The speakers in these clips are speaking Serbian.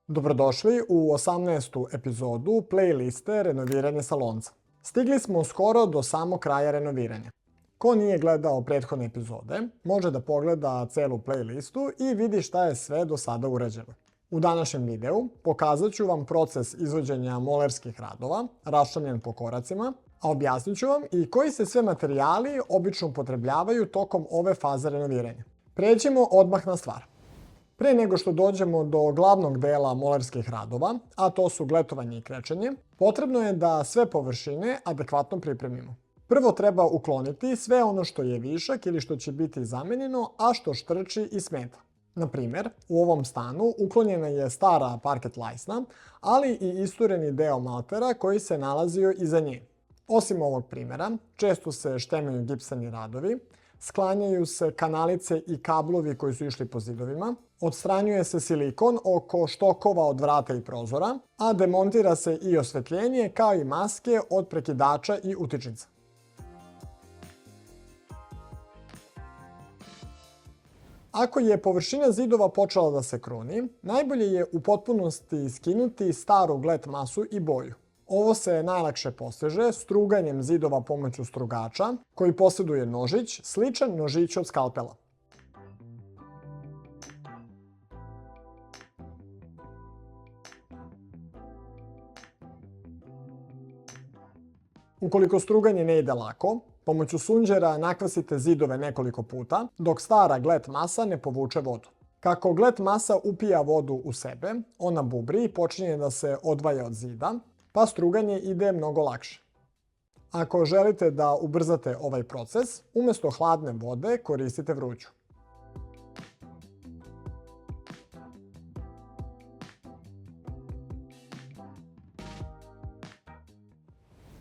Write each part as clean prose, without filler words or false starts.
Dobrodošli u 18. epizodu playliste Renoviranje salonca. Stigli smo skoro do samog kraja renoviranja. Ko nije gledao prethodne epizode, može da pogleda celu playlistu i vidi šta je sve do sada urađeno. U današnjem videu pokazat ću vam proces izvođenja molerskih radova, raščlanjen po koracima, a objasnit ću vam i koji se sve materijali obično upotrebljavaju tokom ove faze renoviranja. Pređimo odmah na stvar. Pre nego što dođemo do glavnog dela molerskih radova, a to su gletovanje i krečenje, potrebno je da sve površine adekvatno pripremimo. Prvo treba ukloniti sve ono što je višak ili što će biti zamenjeno, a što štrči i smeta. Na primer, u ovom stanu uklonjena je stara parket lajsna, ali i istureni deo maltera koji se nalazio iza nje. Osim ovog primjera, često se štemaju gipsani radovi, sklanjaju se kanalice i kablovi koji su išli po zidovima, odstranjuje se silikon oko štokova od vrata i prozora, a demontira se i osvetljenje kao i maske od prekidača i utičnica. Ako je površina zidova počela da se kruni, najbolje je u potpunosti skinuti staru glet masu i boju. Ovo se najlakše postiže struganjem zidova pomoću strugača, koji posjeduje nožić, sličan nožiću od skalpela. Ukoliko struganje ne ide lako, pomoću sunđera nakvasite zidove nekoliko puta, dok stara glet masa ne povuče vodu. Kako glet masa upija vodu u sebe, ona bubri i počinje da se odvaja od zida, pa struganje ide mnogo lakše. Ako želite da ubrzate ovaj proces, umjesto hladne vode koristite vruću.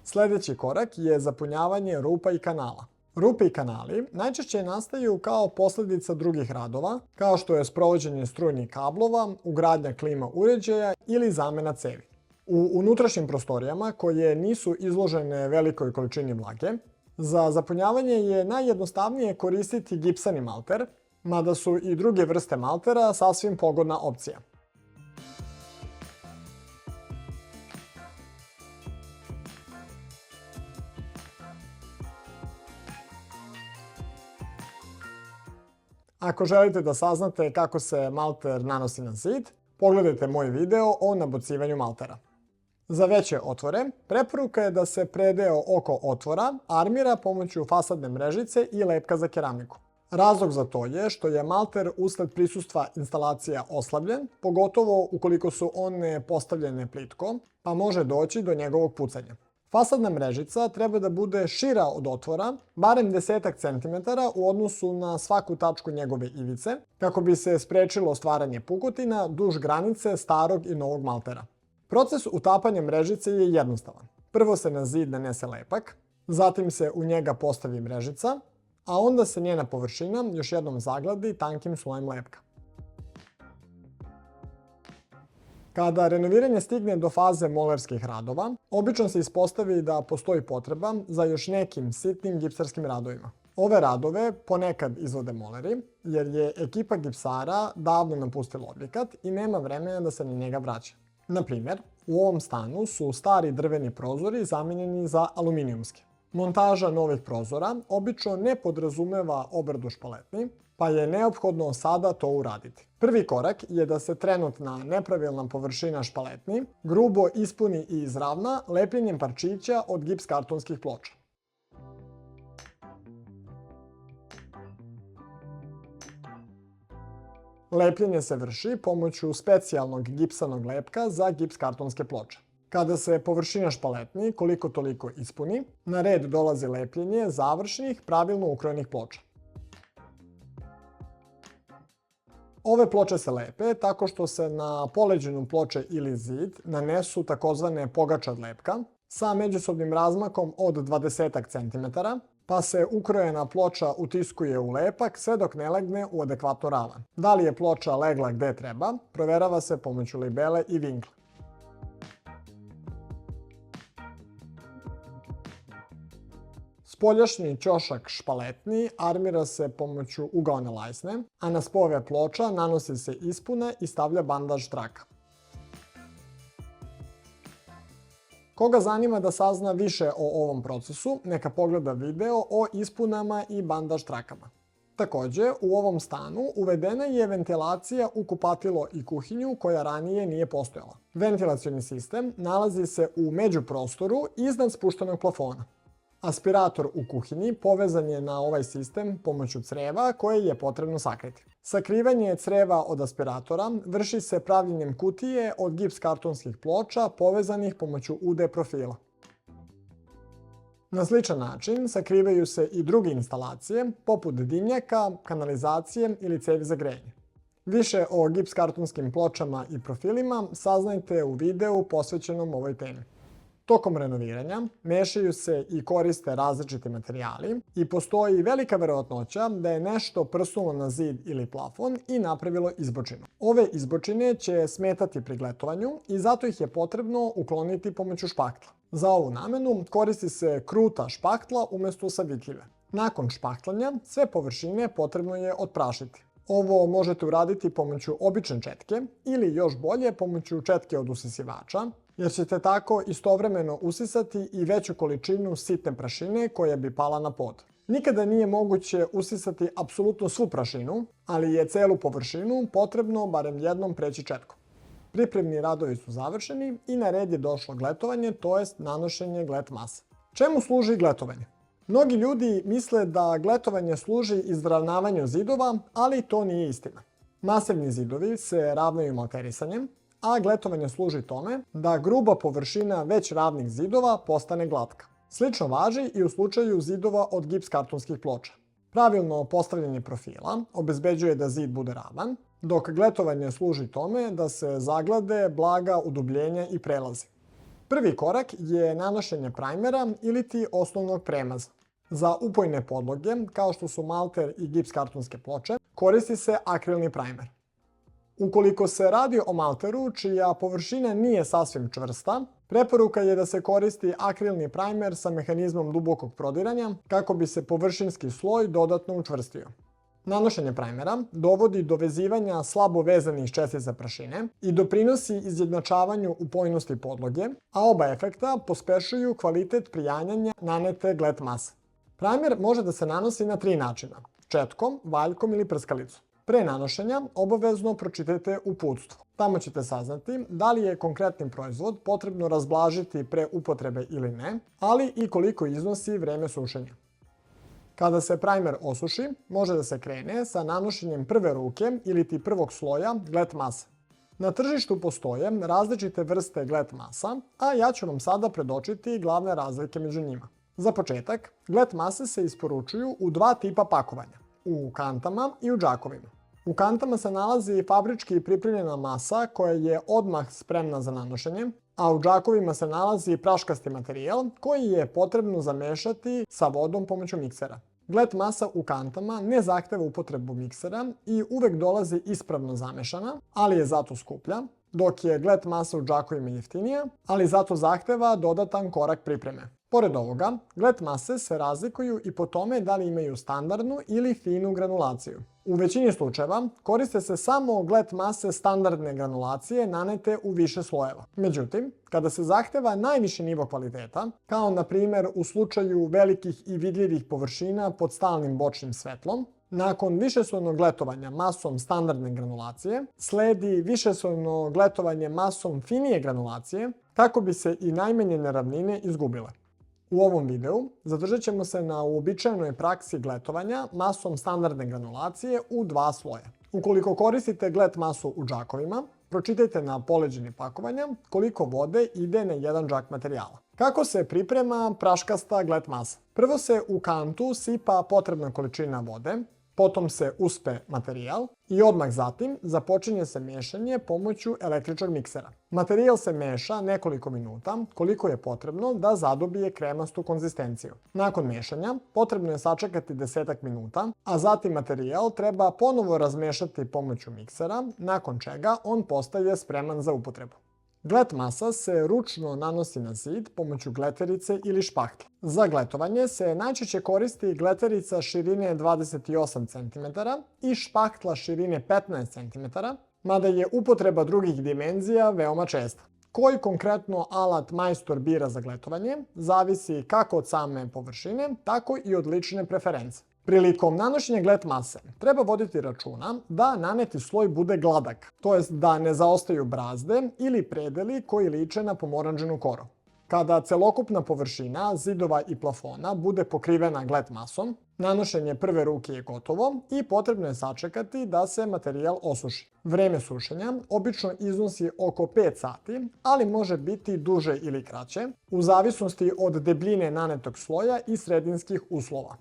Sljedeći korak je zapunjavanje rupa i kanala. Rupe i kanali najčešće nastaju kao posljedica drugih radova, kao što je sprovođenje strujnih kablova, ugradnja klima uređaja ili zamena cevi. U unutrašnjim prostorijama koje nisu izložene velikoj količini vlage, za zapunjavanje je najjednostavnije koristiti gipsani malter, mada su i druge vrste maltera sasvim pogodna opcija. Ako želite da saznate kako se malter nanosi na zid, pogledajte moj video o nabocivanju maltera. Za veće otvore, preporuka je da se predeo oko otvora armira pomoću fasadne mrežice i lepka za keramiku. Razlog za to je što je malter usled prisustva instalacija oslabljen, pogotovo ukoliko su one postavljene plitko, pa može doći do njegovog pucanja. Fasadna mrežica treba da bude šira od otvora, barem 10 cm u odnosu na svaku tačku njegove ivice, kako bi se sprečilo stvaranje pukotina duž granice starog i novog maltera. Proces utapanja mrežice je jednostavan. Prvo se na zid nanese lepak, zatim se u njega postavi mrežica, a onda se njena površina još jednom zagladi tankim slojem lepka. Kada renoviranje stigne do faze molerskih radova, obično se ispostavi da postoji potreba za još nekim sitnim gipsarskim radovima. Ove radove ponekad izvode moleri, jer je ekipa gipsara davno napustila objekat i nema vremena da se na njega vraća. Na primjer, u ovom stanu su stari drveni prozori zamijenjeni za aluminijumske. Montaža novih prozora obično ne podrazumeva obradu špaletni, pa je neophodno sada to uraditi. Prvi korak je da se trenutna nepravilna površina špaletni grubo ispuni i izravna lepljenjem parčića od gips kartonskih ploča. Lepljenje se vrši pomoću specijalnog gipsanog lepka za gips kartonske ploče. Kada se površina špaletni koliko toliko ispuni, na red dolazi lepljenje završnih pravilno ukrojenih ploča. Ove ploče se lepe tako što se na poleđinu ploče ili zid nanesu takozvane pogačad lepka sa međusobnim razmakom od 20 cm, pa se ukrojena ploča utiskuje u lepak sve dok ne legne u adekvatnu ravan. Da li je ploča legla gde treba, proverava se pomoću libele i vinkla. Spoljašnji ćošak špaletni armira se pomoću ugaone lajsne, a na spojeve ploča nanosi se ispuna i stavlja bandaž traka. Koga zanima da sazna više o ovom procesu, neka pogleda video o ispunama i bandaž trakama. Takođe, u ovom stanu uvedena je ventilacija u kupatilo i kuhinju koja ranije nije postojala. Ventilacioni sistem nalazi se u međuprostoru iznad spuštenog plafona. Aspirator u kuhinji povezan je na ovaj sistem pomoću creva koje je potrebno sakriti. Sakrivanje creva od aspiratora vrši se pravljenjem kutije od gips kartonskih ploča povezanih pomoću UD profila. Na sličan način sakrivaju se i druge instalacije, poput dimnjaka, kanalizacije ili cevi za grejanje. Više o gips kartonskim pločama i profilima saznajte u videu posvećenom ovoj temi. Tokom renoviranja mešaju se i koriste različiti materijali i postoji velika verovatnoća da je nešto prsnulo na zid ili plafon i napravilo izbočinu. Ove izbočine će smetati pri gletovanju i zato ih je potrebno ukloniti pomoću špahtla. Za ovu namenu koristi se kruta špahtla umesto savitljive. Nakon špahtlanja sve površine potrebno je otprašiti. Ovo možete uraditi pomoću obične četke ili još bolje pomoću četke od usisivača, jer ćete tako istovremeno usisati i veću količinu sitne prašine koja bi pala na pod. Nikada nije moguće usisati apsolutno svu prašinu, ali je celu površinu potrebno barem jednom preći četkom. Pripremni radovi su završeni i na red je došlo gletovanje, to jest nanošenje glet mase. Čemu služi gletovanje? Mnogi ljudi misle da gletovanje služi izravnavanju zidova, ali to nije istina. Masivni zidovi se ravnaju malterisanjem, a gletovanje služi tome da gruba površina već ravnih zidova postane glatka. Slično važi i u slučaju zidova od gips kartonskih ploča. Pravilno postavljanje profila obezbeđuje da zid bude ravan, dok gletovanje služi tome da se zaglade blaga udubljenja i prelazi. Prvi korak je nanošenje prajmera iliti osnovnog premaza. Za upojne podloge, kao što su malter i gips kartonske ploče, koristi se akrilni prajmer. Ukoliko se radi o malteru čija površina nije sasvim čvrsta, preporuka je da se koristi akrilni prajmer sa mehanizmom dubokog prodiranja kako bi se površinski sloj dodatno učvrstio. Nanošenje prajmera dovodi do vezivanja slabo vezanih čestica prašine i doprinosi izjednačavanju upojnosti podloge, a oba efekta pospešuju kvalitet prijanjanja nanete glet mase. Prajmer može da se nanosi na 3 načina: četkom, valjkom ili prskalicom. Pre nanošenja obavezno pročitajte uputstvo. Tamo ćete saznati da li je konkretni proizvod potrebno razblažiti pre upotrebe ili ne, ali i koliko iznosi vreme sušenja. Kada se prajmer osuši, može da se krene sa nanošenjem prve ruke iliti prvog sloja glet mase. Na tržištu postoje različite vrste glet masa, a ja ću vam sada predočiti glavne razlike među njima. Za početak, glet mase se isporučuju u 2 tipa pakovanja, u kantama i u džakovima. U kantama se nalazi fabrički pripremljena masa koja je odmah spremna za nanošenje, a u džakovima se nalazi praškasti materijal koji je potrebno zamešati sa vodom pomoću miksera. Glet masa u kantama ne zahteva upotrebu miksera i uvek dolazi ispravno zamešana, ali je zato skuplja, dok je glet masa u džakovima jeftinija, ali zato zahteva dodatan korak pripreme. Pored ovoga, glet mase se razlikuju i po tome da li imaju standardnu ili finu granulaciju. U većini slučajeva koriste se samo glet mase standardne granulacije nanete u više slojeva. Međutim, kada se zahteva najviši nivo kvaliteta, kao na primjer u slučaju velikih i vidljivih površina pod stalnim bočnim svetlom, nakon višeslojnog gletovanja masom standardne granulacije, sledi višeslojno gletovanje masom finije granulacije kako bi se i najmanje neravnine izgubile. U ovom videu zadržat ćemo se na uobičajenoj praksi gletovanja masom standardne granulacije u 2 sloja. Ukoliko koristite glet masu u džakovima, pročitajte na poleđini pakovanja koliko vode ide na jedan džak materijala. Kako se priprema praškasta glet masa? Prvo se u kantu sipa potrebna količina vode, potom se uspe materijal i odmah zatim započinje se mešanje pomoću električnog miksera. Materijal se meša nekoliko minuta koliko je potrebno da zadobije kremastu konzistenciju. Nakon mešanja potrebno je sačekati 10 minuta, a zatim materijal treba ponovo razmešati pomoću miksera, nakon čega on postaje spreman za upotrebu. Glet masa se ručno nanosi na zid pomoću gleterice ili špahtle. Za gletovanje se najčešće koristi gleterica širine 28 cm i špahtla širine 15 cm, mada je upotreba drugih dimenzija veoma česta. Koji konkretno alat majstor bira za gletovanje zavisi kako od same površine, tako i od lične preference. Prilikom nanošenja glet mase treba voditi računa da naneti sloj bude gladak, to jest da ne zaostaju brazde ili predeli koji liče na pomoranđenu koru. Kada celokupna površina zidova i plafona bude pokrivena glet masom, nanošenje prve ruke je gotovo i potrebno je sačekati da se materijal osuši. Vreme sušenja obično iznosi oko 5 sati, ali može biti duže ili kraće, u zavisnosti od debljine nanetog sloja i sredinskih uslova.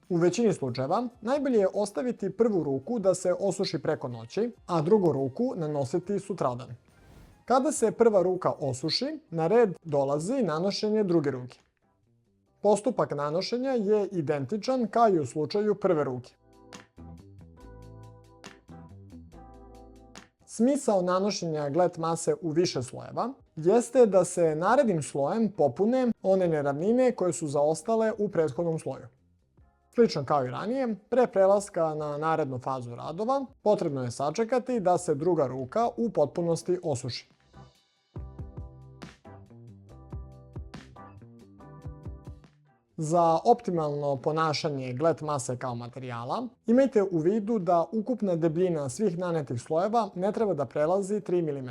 U većini slučajeva najbolje je ostaviti prvu ruku da se osuši preko noći, a drugu ruku nanositi sutradan. Kada se prva ruka osuši, na red dolazi nanošenje druge ruke. Postupak nanošenja je identičan kao i u slučaju prve ruke. Smisao nanošenja glet mase u više slojeva jeste da se narednim slojem popune one neravnine koje su zaostale u prethodnom sloju. Slično kao i ranije, pre prelaska na narednu fazu radova, potrebno je sačekati da se druga ruka u potpunosti osuši. Za optimalno ponašanje glet mase kao materijala, imajte u vidu da ukupna debljina svih nanetih slojeva ne treba da prelazi 3 mm.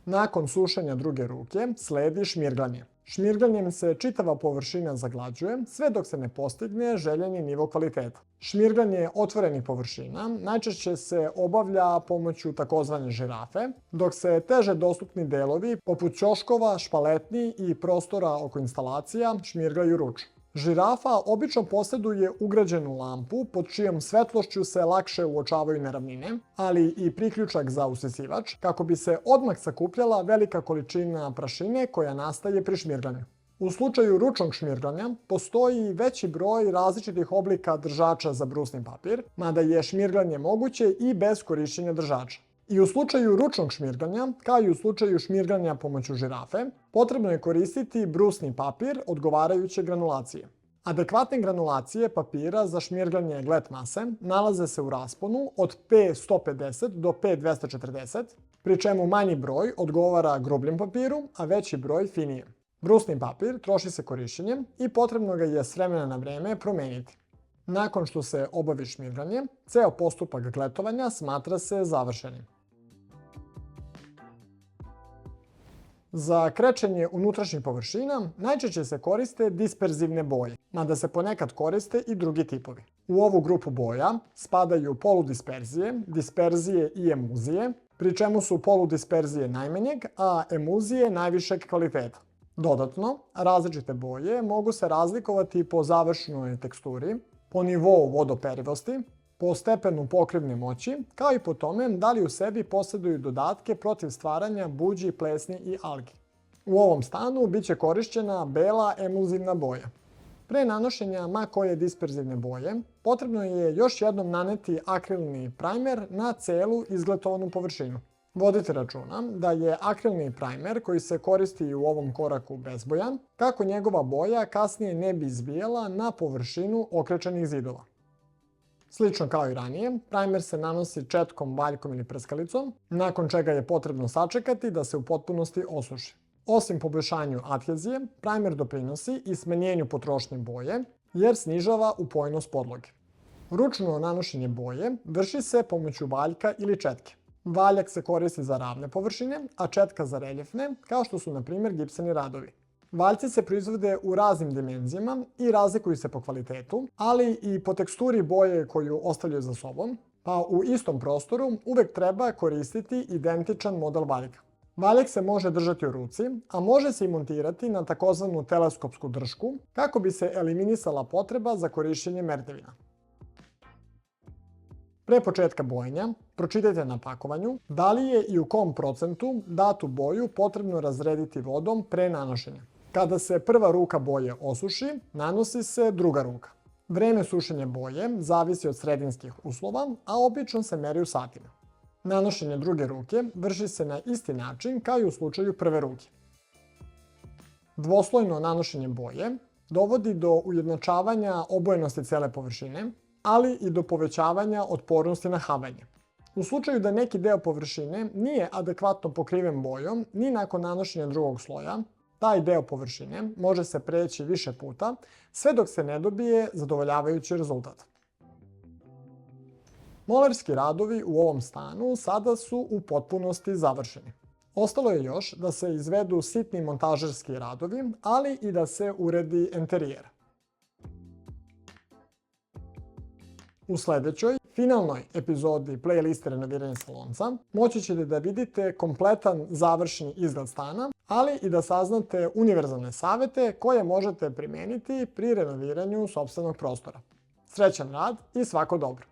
Nakon sušenja druge ruke sledi šmirglanje. Šmirglanjem se čitava površina zaglađuje sve dok se ne postigne željeni nivo kvaliteta. Šmirglanje otvorenih površina najčešće se obavlja pomoću takozvane žirafe, dok se teže dostupni delovi poput ćoškova, špaletni i prostora oko instalacija šmirglaju ručno. Žirafa obično posjeduje ugrađenu lampu pod čijom svetlošću se lakše uočavaju neravnine, ali i priključak za usisivač kako bi se odmah sakupljala velika količina prašine koja nastaje pri šmirglanju. U slučaju ručnog šmirglanja postoji veći broj različitih oblika držača za brusni papir, mada je šmirglanje moguće i bez korišćenja držača. I u slučaju ručnog šmirglanja, kao i u slučaju šmirglanja pomoću žirafe, potrebno je koristiti brusni papir odgovarajuće granulacije. Adekvatne granulacije papira za šmirglanje glet mase nalaze se u rasponu od P150 do P240, pri čemu manji broj odgovara grubljem papiru, a veći broj finijem. Brusni papir troši se korišćenjem i potrebno ga je s vremena na vreme promeniti. Nakon što se obavi šmirglanje, ceo postupak gletovanja smatra se završenim. Za krečenje unutrašnjih površina najčešće se koriste disperzivne boje, mada se ponekad koriste i drugi tipovi. U ovu grupu boja spadaju poludisperzije, disperzije i emulzije, pri čemu su poludisperzije najmanjeg, a emulzije najvišeg kvaliteta. Dodatno, različite boje mogu se razlikovati po završnoj teksturi, po nivou vodoperivosti, po stepenu pokrivne moći, kao i po tome da li u sebi posjeduju dodatke protiv stvaranja buđi, plesni i algi. U ovom stanu biće korišćena bela emulzivna boja. Pre nanošenja ma koje disperzivne boje, potrebno je još jednom naneti akrilni primer na celu izgletovanu površinu. Vodite računa da je akrilni primer koji se koristi u ovom koraku bezbojan, kako njegova boja kasnije ne bi izbijala na površinu okrečenih zidova. Slično kao i ranije, primer se nanosi četkom, valjkom ili prskalicom, nakon čega je potrebno sačekati da se u potpunosti osuši. Osim poboljšanju adhezije, primer doprinosi i smanjenju potrošnje boje, jer snižava upojnost podloge. Ručno nanošenje boje vrši se pomoću valjka ili četke. Valjak se koristi za ravne površine, a četka za reljefne, kao što su na primjer gipseni radovi. Valjci se proizvode u raznim dimenzijama i razlikuju se po kvalitetu, ali i po teksturi boje koju ostavljaju za sobom, pa u istom prostoru uvek treba koristiti identičan model valjka. Valjak se može držati u ruci, a može se i montirati na takozvanu teleskopsku držku kako bi se eliminisala potreba za korišćenje merdevina. Pre početka bojenja, pročitajte na pakovanju da li je i u kom procentu datu boju potrebno razrediti vodom pre nanošenja. Kada se prva ruka boje osuši, nanosi se druga ruka. Vreme sušenja boje zavisi od sredinskih uslova, a obično se meri u satima. Nanošenje druge ruke vrši se na isti način kao i u slučaju prve ruke. Dvoslojno nanošenje boje dovodi do ujednačavanja obojenosti cele površine, ali i do povećavanja otpornosti na havanje. U slučaju da neki deo površine nije adekvatno pokriven bojom ni nakon nanošenja drugog sloja, taj deo površine može se preći više puta sve dok se ne dobije zadovoljavajući rezultat. Molerski radovi u ovom stanu sada su u potpunosti završeni. Ostalo je još da se izvedu sitni montažerski radovi, ali i da se uredi enterijer. U sledećoj, finalnoj epizodi playliste renoviranja salonca moći ćete da vidite kompletan završni izgled stana, ali i da saznate univerzalne savete koje možete primeniti pri renoviranju sopstvenog prostora. Srećan rad i svako dobro!